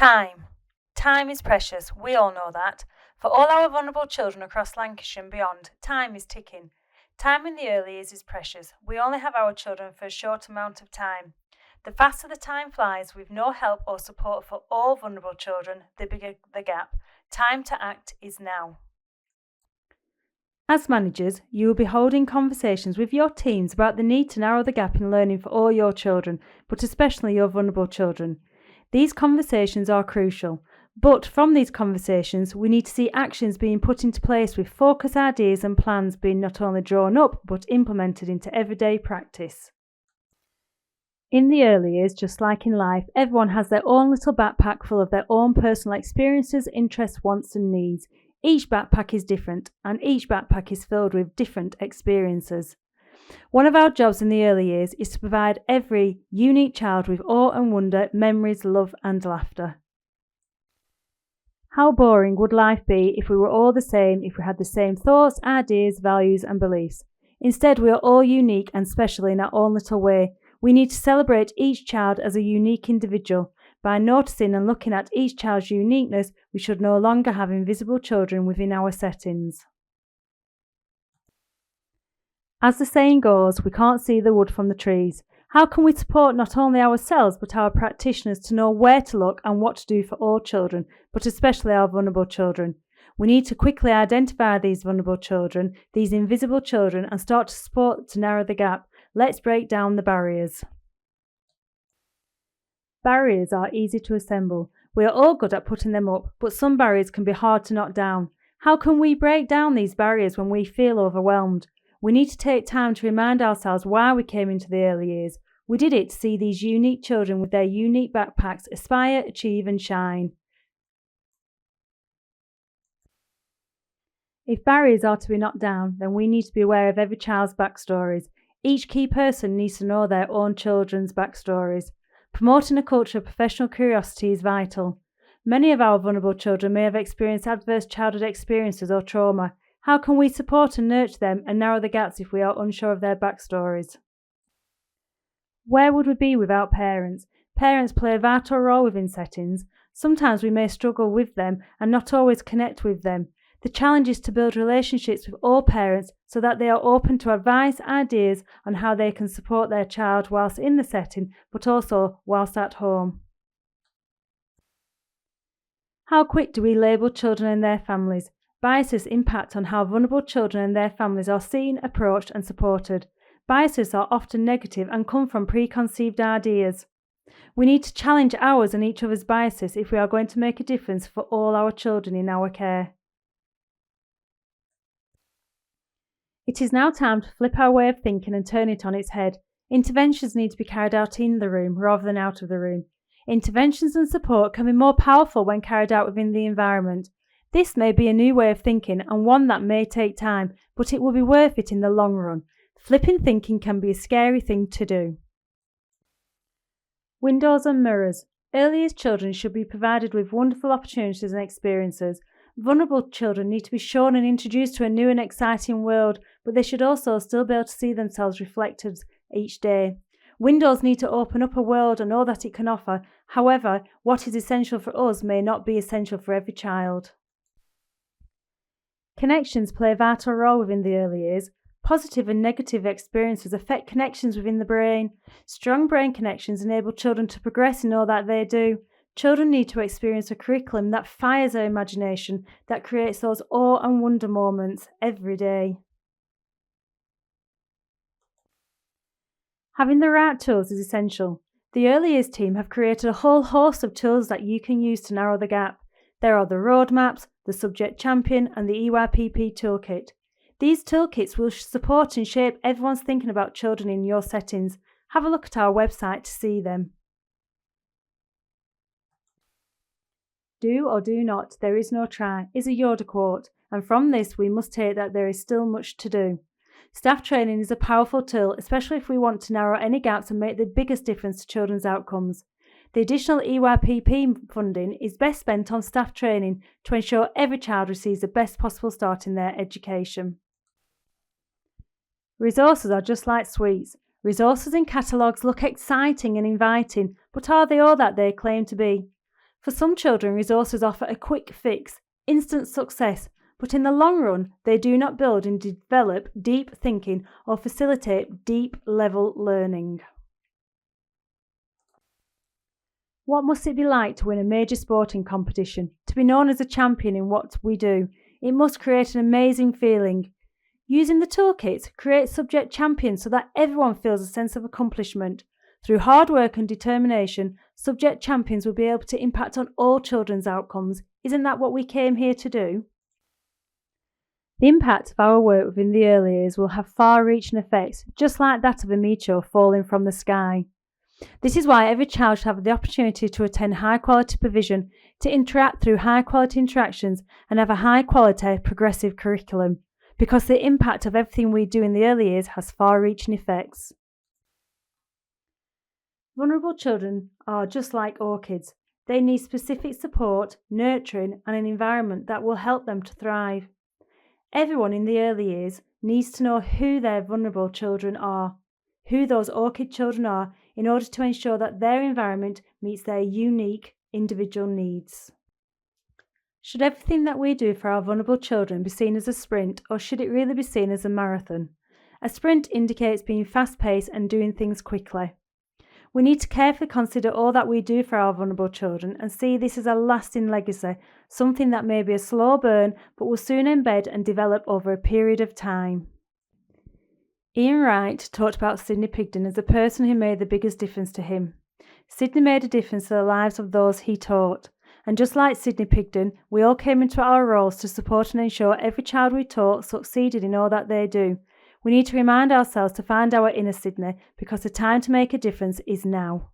Time. Time is precious, we all know that. For all our vulnerable children across Lancashire and beyond, time is ticking. Time in the early years is precious. We only have our children for a short amount of time. The faster the time flies, with no help or support for all vulnerable children, the bigger the gap. Time to act is now. As managers, you will be holding conversations with your teams about the need to narrow the gap in learning for all your children, but especially your vulnerable children. These conversations are crucial, but from these conversations, we need to see actions being put into place with focus ideas and plans being not only drawn up, but implemented into everyday practice. In the early years, just like in life, everyone has their own little backpack full of their own personal experiences, interests, wants and needs. Each backpack is different, and each backpack is filled with different experiences. One of our jobs in the early years is to provide every unique child with awe and wonder, memories, love and laughter. How boring would life be if we were all the same, if we had the same thoughts, ideas, values and beliefs? Instead, we are all unique and special in our own little way. We need to celebrate each child as a unique individual. By noticing and looking at each child's uniqueness, we should no longer have invisible children within our settings. As the saying goes, we can't see the wood from the trees. How can we support not only ourselves but our practitioners to know where to look and what to do for all children, but especially our vulnerable children? We need to quickly identify these vulnerable children, these invisible children, and start to support to narrow the gap. Let's break down the barriers. Barriers are easy to assemble. We are all good at putting them up, but some barriers can be hard to knock down. How can we break down these barriers when we feel overwhelmed? We need to take time to remind ourselves why we came into the early years. We did it to see these unique children with their unique backpacks aspire, achieve and shine. If barriers are to be knocked down, then we need to be aware of every child's backstories. Each key person needs to know their own children's backstories. Promoting a culture of professional curiosity is vital. Many of our vulnerable children may have experienced adverse childhood experiences or trauma. How can we support and nurture them and narrow the gaps if we are unsure of their backstories? Where would we be without parents? Parents play a vital role within settings. Sometimes we may struggle with them and not always connect with them. The challenge is to build relationships with all parents so that they are open to advice, ideas on how they can support their child whilst in the setting, but also whilst at home. How quick do we label children and their families? Biases impact on how vulnerable children and their families are seen, approached and supported. Biases are often negative and come from preconceived ideas. We need to challenge ours and each other's biases if we are going to make a difference for all our children in our care. It is now time to flip our way of thinking and turn it on its head. Interventions need to be carried out in the room rather than out of the room. Interventions and support can be more powerful when carried out within the environment. This may be a new way of thinking and one that may take time, but it will be worth it in the long run. Flipping thinking can be a scary thing to do. Windows and mirrors. Early years children should be provided with wonderful opportunities and experiences. Vulnerable children need to be shown and introduced to a new and exciting world, but they should also still be able to see themselves reflected each day. Windows need to open up a world and all that it can offer. However, what is essential for us may not be essential for every child. Connections play a vital role within the early years. Positive and negative experiences affect connections within the brain. Strong brain connections enable children to progress in all that they do. Children need to experience a curriculum that fires their imagination, that creates those awe and wonder moments every day. Having the right tools is essential. The early years team have created a whole host of tools that you can use to narrow the gap. There are the roadmaps, the subject champion and the EYPP toolkit. These toolkits will support and shape everyone's thinking about children in your settings. Have a look at our website to see them. Do or do not, there is no try, is a Yoda quote, and from this we must take that there is still much to do. Staff training is a powerful tool, especially if we want to narrow any gaps and make the biggest difference to children's outcomes. The additional EYPP funding is best spent on staff training to ensure every child receives the best possible start in their education. Resources are just like sweets. Resources in catalogues look exciting and inviting, but are they all that they claim to be? For some children, resources offer a quick fix, instant success, but in the long run, they do not build and develop deep thinking or facilitate deep level learning. What must it be like to win a major sporting competition, to be known as a champion in what we do? It must create an amazing feeling. Using the toolkit, create subject champions so that everyone feels a sense of accomplishment. Through hard work and determination, subject champions will be able to impact on all children's outcomes. Isn't that what we came here to do? The impact of our work within the early years will have far-reaching effects, just like that of a meteor falling from the sky. This is why every child should have the opportunity to attend high-quality provision, to interact through high-quality interactions, and have a high-quality progressive curriculum, because the impact of everything we do in the early years has far-reaching effects. Vulnerable children are just like orchids. They need specific support, nurturing, and an environment that will help them to thrive. Everyone in the early years needs to know who their vulnerable children are, who those orchid children are, in order to ensure that their environment meets their unique individual needs. Should everything that we do for our vulnerable children be seen as a sprint, or should it really be seen as a marathon? A sprint indicates being fast-paced and doing things quickly. We need to carefully consider all that we do for our vulnerable children and see this as a lasting legacy, something that may be a slow burn but will soon embed and develop over a period of time. Ian Wright talked about Sidney Pigden as the person who made the biggest difference to him. Sidney made a difference to the lives of those he taught. And just like Sidney Pigden, we all came into our roles to support and ensure every child we taught succeeded in all that they do. We need to remind ourselves to find our inner Sidney, because the time to make a difference is now.